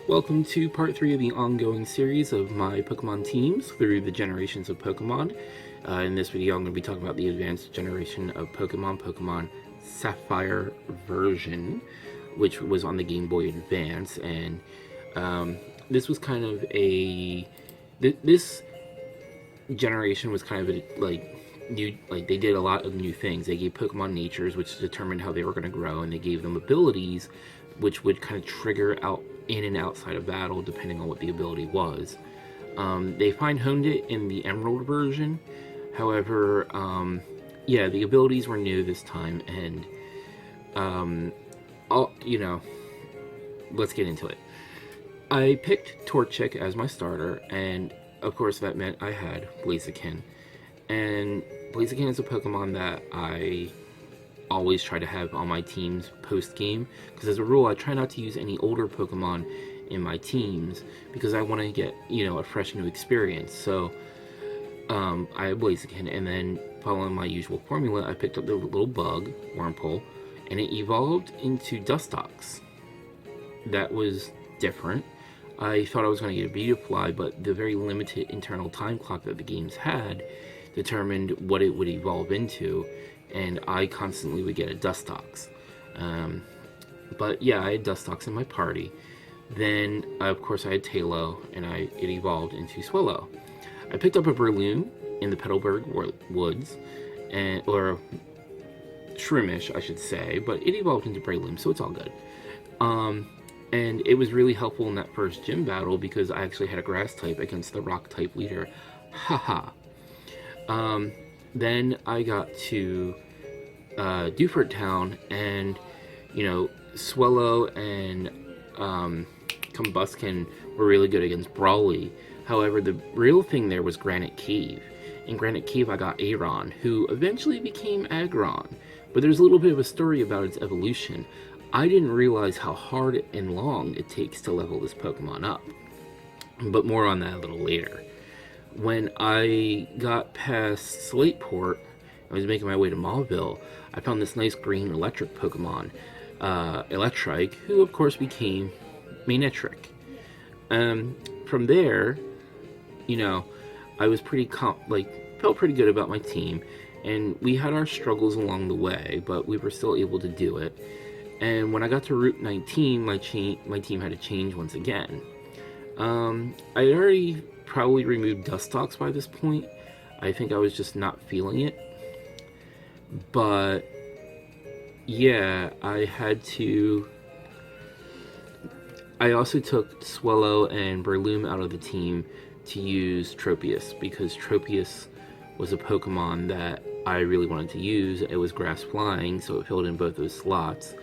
Welcome to part 3 of the ongoing series of my Pokemon teams through the generations of Pokemon. In this video, I'm going to be talking about the advanced generation of Pokemon Sapphire version, which was on the Game Boy Advance. And this was kind of this generation was kind of new, like they did a lot of new things. They gave Pokemon natures, which determined how they were going to grow, and they gave them abilities, which would kind of trigger out in and outside of battle depending on what the ability was. They fine-honed it in the Emerald version. However, yeah, the abilities were new this time, and let's get into it. I picked Torchic as my starter, and of course that meant I had Blaziken. And Blaziken is a Pokemon that I always try to have on my teams post-game, because as a rule I try not to use any older Pokemon in my teams because I want to get, a fresh new experience. So I have Blaziken, and then following my usual formula, I picked up the little bug, Wurmple, and it evolved into Dustox. That was different. I thought I was going to get a Beautifly, but the very limited internal time clock that the games had determined what it would evolve into, and I constantly would get a Dustox. But yeah, I had Dustox in my party. Then, of course, I had Tailo, and it evolved into Swellow. I picked up a Breloom in the Petalburg Woods, or Shroomish, I should say, but it evolved into Breloom, so it's all good. And it was really helpful in that first gym battle because I actually had a grass type against the rock type leader. Haha. Then I got to Dewford Town, and Swellow and Combusken were really good against Brawly. However, the real thing there was Granite Cave. In Granite Cave, I got Aron, who eventually became Aggron. But there's a little bit of a story about its evolution. I didn't realize how hard and long it takes to level this Pokemon up. But more on that a little later. When I got past Slateport, I was making my way to Mauville, I found this nice green electric Pokemon, Electrike, who of course became Manectric. From there, I was felt pretty good about my team, and we had our struggles along the way, but we were still able to do it. And when I got to Route 19, my team had to change once again. I had already probably removed Dustox by this point. I think I was just not feeling it. But yeah, I also took Swellow and Breloom out of the team to use Tropius, because Tropius was a Pokemon that I really wanted to use. It was grass flying, so it filled in both those slots.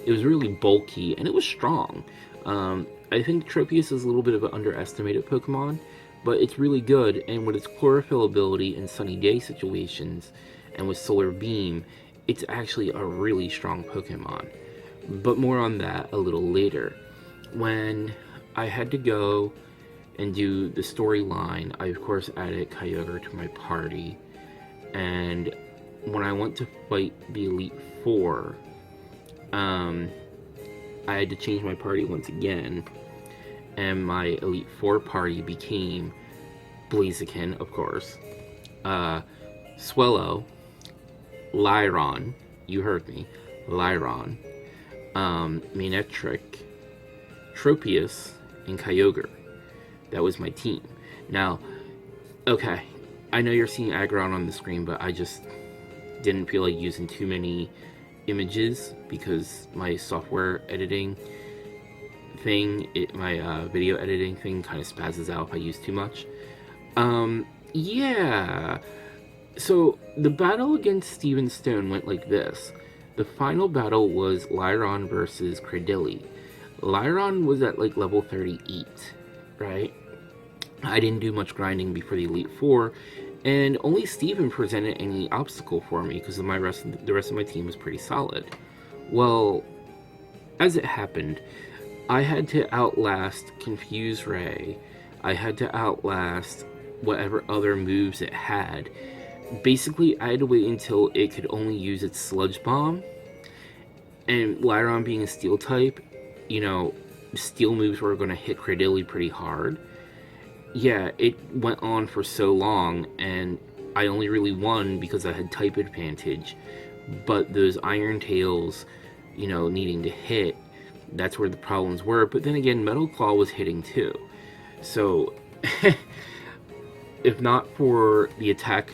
It was really bulky, and it was strong. I think Tropius is a little bit of an underestimated Pokemon, but it's really good, and with its Chlorophyll ability in sunny day situations, and with Solar Beam, it's actually a really strong Pokemon. But more on that a little later. When I had to go and do the storyline, I of course added Kyogre to my party, and when I went to fight the Elite Four, I had to change my party once again, and my Elite Four party became Blaziken, of course, Swellow, Lyron, you heard me, Lyron, Manectric, Tropius, and Kyogre. That was my team. Now, okay, I know you're seeing Aggron on the screen, but I just didn't feel like using too many images because my software editing thing, my video editing thing kind of spazzes out if I use too much. Yeah. So the battle against Steven Stone went like this. The final battle was Lyron versus Cradilly. Lyron was at level 38, right? I didn't do much grinding before the Elite Four, and only Steven presented any obstacle for me because the rest of my team was pretty solid. Well, as it happened, I had to outlast Confuse Ray. I had to outlast whatever other moves it had. Basically, I had to wait until it could only use its Sludge Bomb. And Lyron being a Steel type, steel moves were going to hit Cradilly pretty hard. Yeah, it went on for so long, and I only really won because I had type advantage. But those Iron Tails, needing to hit, that's where the problems were. But then again, Metal Claw was hitting too. So, if not for the attack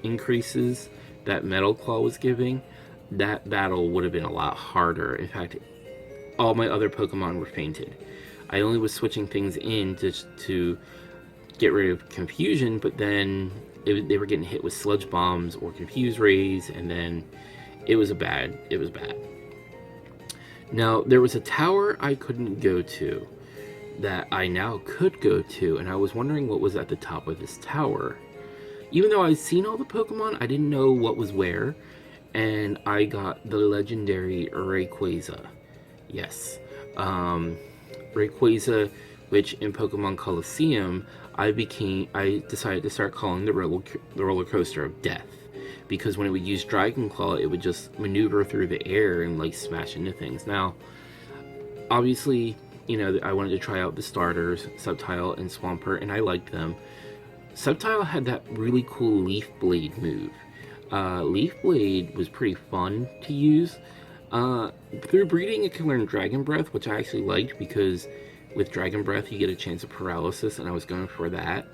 increases that Metal Claw was giving, that battle would have been a lot harder. In fact, all my other Pokemon were fainted. I only was switching things in to get rid of confusion, but then they were getting hit with sludge bombs or confuse rays, and then it was bad. Now, there was a tower I couldn't go to that I now could go to, and I was wondering what was at the top of this tower. Even though I'd seen all the Pokemon, I didn't know what was where, and I got the legendary Rayquaza. Yes. Rayquaza, which in Pokemon Colosseum, I decided to start calling the roller coaster of death. Because when it would use Dragon Claw, it would just maneuver through the air and like smash into things. Now, obviously, I wanted to try out the starters, Sceptile and Swampert, and I liked them. Sceptile had that really cool Leaf Blade move. Leaf Blade was pretty fun to use. Through breeding, it can learn Dragon Breath, which I actually liked because with Dragon Breath, you get a chance of paralysis, and I was going for that.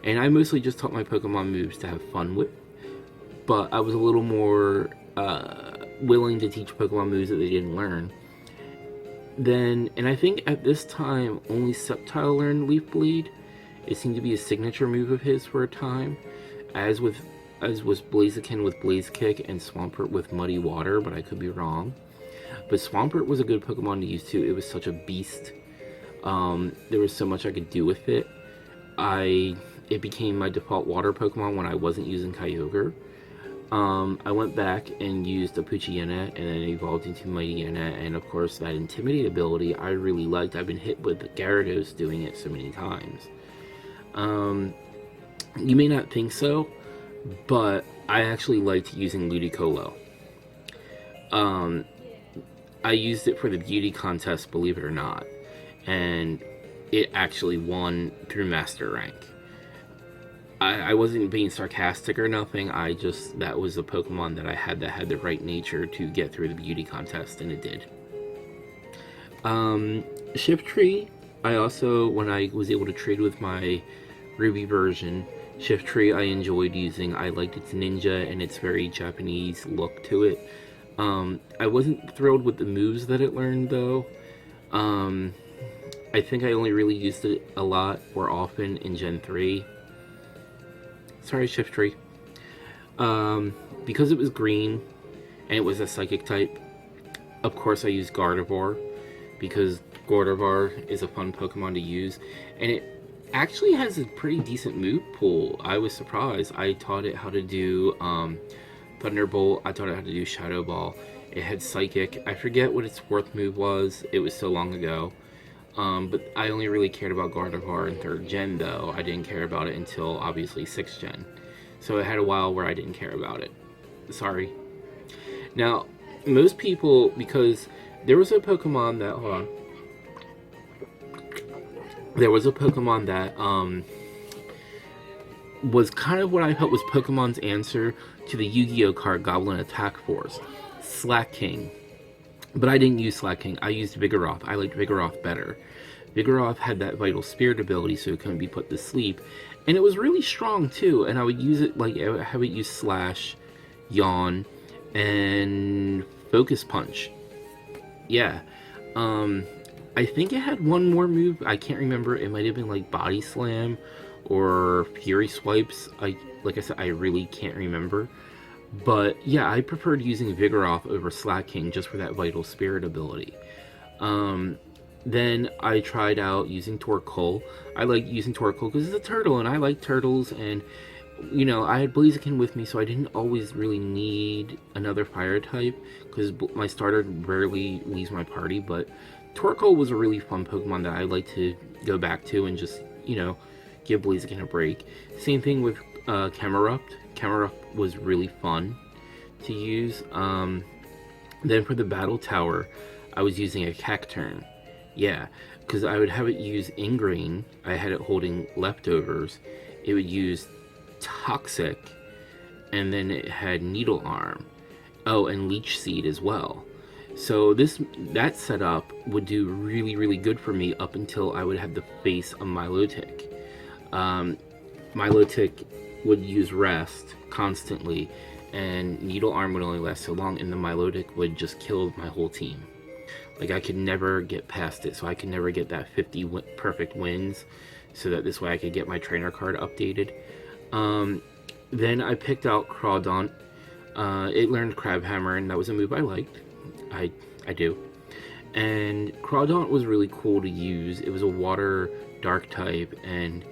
And I mostly just taught my Pokemon moves to have fun with, but I was a little more willing to teach Pokemon moves that they didn't learn. And I think at this time, only Sceptile learned Leaf Blade. It seemed to be a signature move of his for a time, as was Blaziken with Blaze Kick and Swampert with Muddy Water, but I could be wrong. But Swampert was a good Pokemon to use too. It was such a beast. There was so much I could do with it. It became my default water Pokemon when I wasn't using Kyogre. I went back and used a Poochyena and then evolved into Mightyena, and of course that Intimidate ability I really liked. I've been hit with Gyarados doing it so many times. You may not think so, but I actually liked using Ludicolo. I used it for the beauty contest, believe it or not, and it actually won through Master Rank. I wasn't being sarcastic or nothing. That was a Pokemon that I had that had the right nature to get through the beauty contest, and it did. Shiftry, I also, when I was able to trade with my Ruby version, Shiftry I enjoyed using. I liked its ninja and its very Japanese look to it. I wasn't thrilled with the moves that it learned, though. I think I only really used it a lot or often in Gen 3. Sorry, Shiftry. Because it was green and it was a psychic type, of course I used Gardevoir, because Gardevoir is a fun Pokemon to use, and it actually has a pretty decent move pool. I was surprised. I taught it how to do Thunderbolt. I taught it how to do Shadow Ball. It had Psychic. I forget what its fourth move was. It was so long ago. But I only really cared about Gardevoir in 3rd Gen, though. I didn't care about it until, obviously, 6th Gen. So it had a while where I didn't care about it. Sorry. Now, most people, because there was a Pokemon that... Hold on. There was a Pokemon that, was kind of what I felt was Pokemon's answer to the Yu-Gi-Oh! Card Goblin Attack Force. Slaking. But I didn't use Slaking. I used Vigoroth. I liked Vigoroth better. Vigoroth had that Vital Spirit ability, so it couldn't be put to sleep. And it was really strong, too. And I would use it, like, I would have it use Slash, Yawn, and Focus Punch. Yeah. I think it had one more move. I can't remember. It might have been, like, Body Slam or Fury Swipes. Like I said, I really can't remember. But yeah, I preferred using Vigoroth over Slaking just for that Vital Spirit ability. Then I tried out using Torkoal. I like using Torkoal because it's a turtle, and I like turtles, and I had Blaziken with me, so I didn't always really need another fire type because my starter rarely leaves my party. But Torkoal was a really fun Pokemon that I like to go back to and just give Blaziken a break. Same thing with Camerupt. Camerupt was really fun to use. Then for the Battle Tower, I was using a Cacturn. Yeah, because I would have it use Ingrain. I had it holding Leftovers. It would use Toxic, and then it had Needle Arm. Oh, and Leech Seed as well. So that setup would do really, really good for me up until I would have the face of Milotic. Milotic would use Rest constantly, and Needle Arm would only last so long, and the Milotic would just kill my whole team. Like, I could never get past it, so I could never get that 50 perfect wins, so that this way I could get my trainer card updated. Then I picked out Crawdaunt. It learned Crabhammer, and that was a move I liked. I do. And Crawdaunt was really cool to use. It was a water dark type, and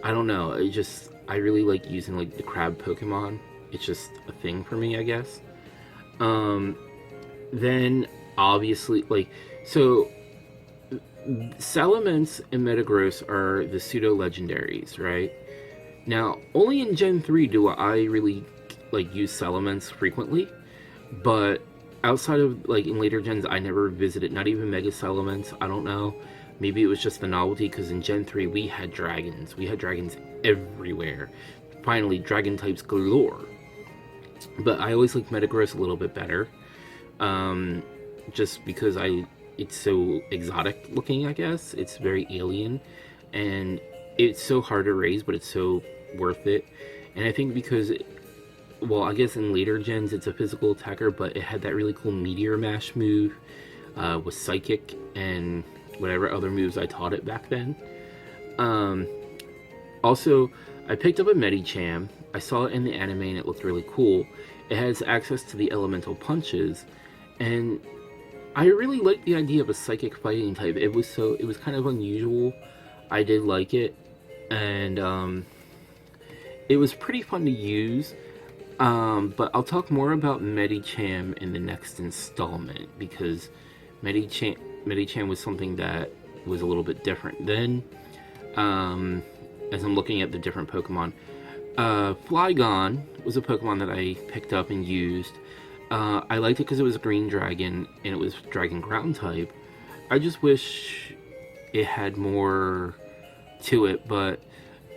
I don't know, I really like using like the crab Pokemon. It's just a thing for me, I guess. Then obviously, like, so Salamence and Metagross are the pseudo legendaries, right? Now, only in Gen 3 do I really like use Salamence frequently, but outside of like in later gens, I never visited, not even Mega Salamence. I don't know. Maybe it was just the novelty, because in Gen 3 we had dragons. We had dragons everywhere. Finally, dragon types galore. But I always like Metagross a little bit better. Just because it's so exotic looking, I guess. It's very alien. And it's so hard to raise, but it's so worth it. And I think because, well, I guess in later gens it's a physical attacker, but it had that really cool Meteor Mash move with Psychic and whatever other moves I taught it back then. Also, I picked up a Medicham. I saw it in the anime and it looked really cool. It has access to the elemental punches, and I really liked the idea of a psychic fighting type. It was kind of unusual. I did like it, and it was pretty fun to use. But I'll talk more about Medicham in the next installment, because Medicham was something that was a little bit different then. As I'm looking at the different Pokemon, Flygon was a Pokemon that I picked up and used. I liked it because it was a green dragon and it was dragon ground type. I just wish it had more to it, but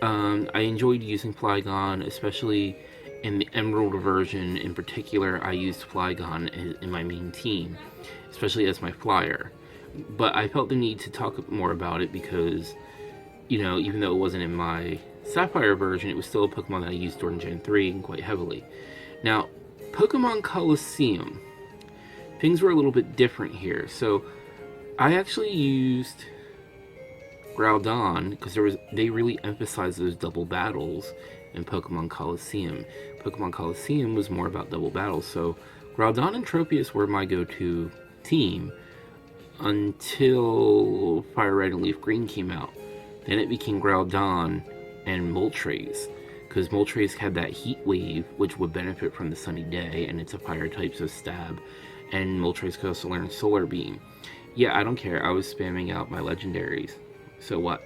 I enjoyed using Flygon, especially in the Emerald version. In particular, I used Flygon in my main team, especially as my flyer. But I felt the need to talk more about it because, you know, even though it wasn't in my Sapphire version, it was still a Pokemon that I used during Gen 3 and quite heavily. Now, Pokemon Coliseum, things were a little bit different here. So I actually used Groudon because they really emphasized those double battles in Pokemon Coliseum. Pokemon Coliseum was more about double battles, so Groudon and Tropius were my go-to team until Fire Red and Leaf Green came out. Then it became Groudon and Moltres, because Moltres had that heat wave, which would benefit from the sunny day, and it's a fire type, so stab. And Moltres could also learn Solar Beam. Yeah, I don't care. I was spamming out my legendaries. So what?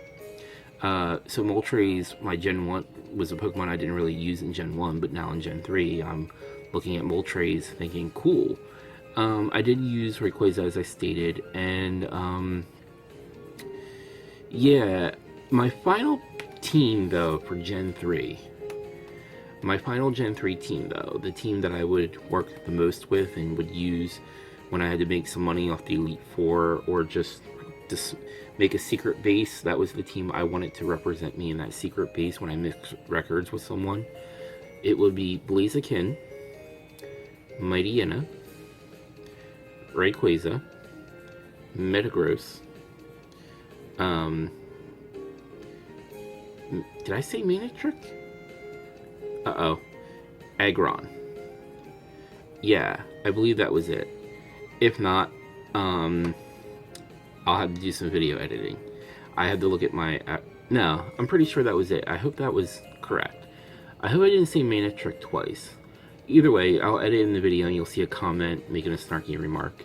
So Moltres, my Gen 1, was a Pokemon I didn't really use in Gen 1, but now in Gen 3, I'm looking at Moltres thinking, cool. I did use Rayquaza, as I stated, and yeah, my final team, though, for Gen 3, my final Gen 3 team, though, the team that I would work the most with and would use when I had to make some money off the Elite Four, or just make a secret base, that was the team I wanted to represent me in that secret base when I mix records with someone. It would be Blaziken, Mightyena, Rayquaza, Metagross, did I say Manectric? Uh-oh. Aggron. Yeah, I believe that was it. If not, I'll have to do some video editing. I had to look at my... no, I'm pretty sure that was it. I hope that was correct. I hope I didn't say Manectric twice. Either way, I'll edit in the video and you'll see a comment making a snarky remark.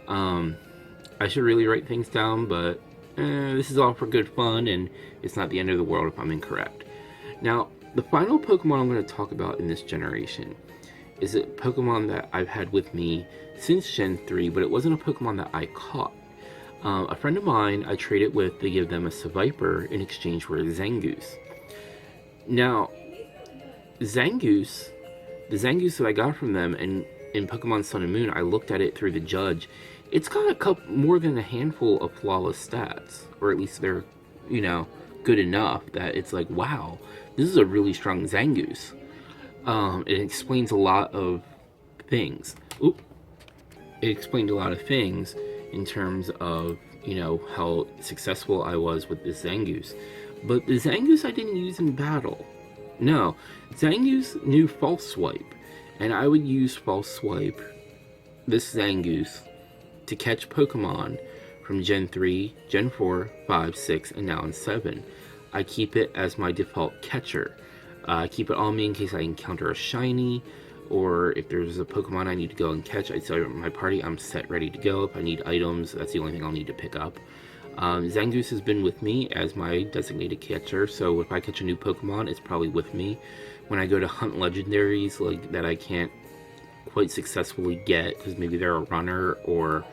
I should really write things down, but this is all for good fun, and it's not the end of the world if I'm incorrect. Now, the final Pokemon I'm going to talk about in this generation is a Pokemon that I've had with me since Gen 3, but it wasn't a Pokemon that I caught. A friend of mine I traded with to give them a Sapphire in exchange for a Zangoose. Now, Zangoose, the Zangoose that I got from them in Pokemon Sun and Moon, I looked at it through the judge. It's got a couple, more than a handful of flawless stats, or at least they're, you know, good enough that it's like, wow, this is a really strong Zangoose. It explains a lot of things. Oop. It explained a lot of things in terms of, you know, how successful I was with this Zangoose. But the Zangoose I didn't use in battle. No, Zangoose knew False Swipe, and I would use False Swipe, this Zangoose, to catch Pokemon from Gen 3, Gen 4, 5, 6, and now in 7. I keep it as my default catcher. I keep it on me in case I encounter a shiny, or if there's a Pokemon I need to go and catch. I tell my party I'm set, ready to go. If I need items, that's the only thing I'll need to pick up. Zangoose has been with me as my designated catcher, so if I catch a new Pokemon, it's probably with me. When I go to hunt legendaries like that I can't quite successfully get, because maybe they're a runner, or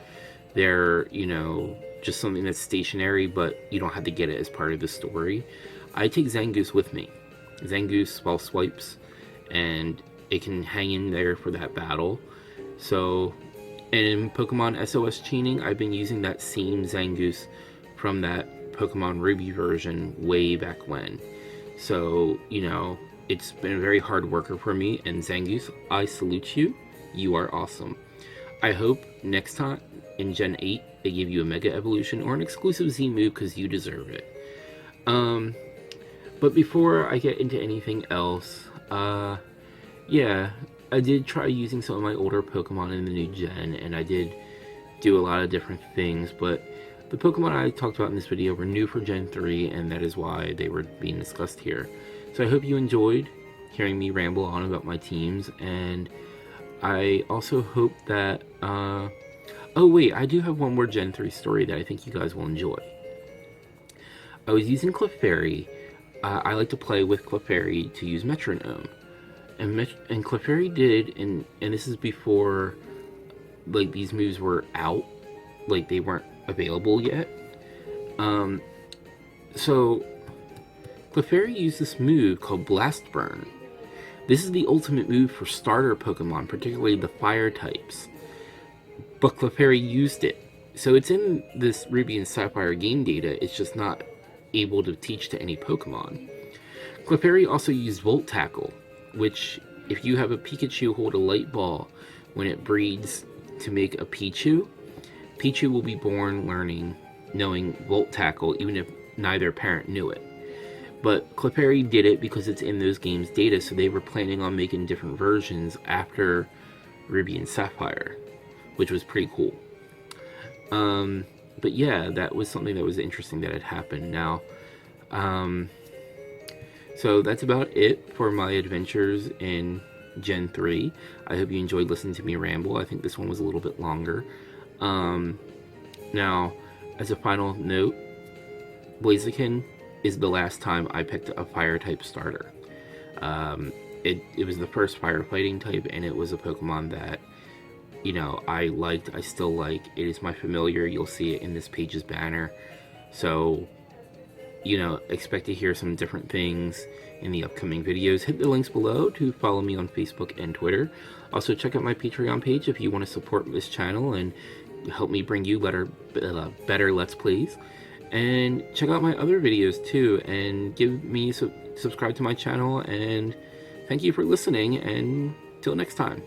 they're, you know, just something that's stationary, but you don't have to get it as part of the story, I take Zangoose with me. Zangoose False Swipes, and it can hang in there for that battle. So, in Pokemon SOS chaining, I've been using that same Zangoose from that Pokemon Ruby version way back when. So, you know, it's been a very hard worker for me, and Zangoose, I salute you. You are awesome. I hope next time in Gen 8 they give you a Mega Evolution or an exclusive Z move, because you deserve it. But before I get into anything else, yeah, I did try using some of my older Pokemon in the new gen, and I did do a lot of different things, but the Pokemon I talked about in this video were new for Gen 3, and that is why they were being discussed here. So I hope you enjoyed hearing me ramble on about my teams, and I also hope that, oh wait, I do have one more Gen 3 story that I think you guys will enjoy. I was using Clefairy. I like to play with Clefairy to use Metronome. And Clefairy did, and this is before, like, these moves were out. Like, they weren't available yet. So, Clefairy used this move called Blast Burn. This is the ultimate move for starter Pokemon, particularly the fire types. But Clefairy used it. So it's in this Ruby and Sapphire game data, it's just not able to teach to any Pokemon. Clefairy also used Volt Tackle, which, if you have a Pikachu hold a light ball when it breeds to make a Pichu, Pichu will be born knowing Volt Tackle, even if neither parent knew it. But Clefairy did it because it's in those games' data, so they were planning on making different versions after Ruby and Sapphire, which was pretty cool. But yeah, that was something that was interesting that had happened. Now, so that's about it for my adventures in Gen 3. I hope you enjoyed listening to me ramble. I think this one was a little bit longer. Now, as a final note, Blaziken is the last time I picked a fire-type starter. It was the first fire-fighting type, and it was a Pokemon that, you know, I liked, I still like. It is my familiar. You'll see it in this page's banner. So, you know, expect to hear some different things in the upcoming videos. Hit the links below to follow me on Facebook and Twitter. Also, check out my Patreon page if you want to support this channel and help me bring you better Let's Plays. And check out my other videos too, and give me subscribe to my channel, and thank you for listening, and till next time.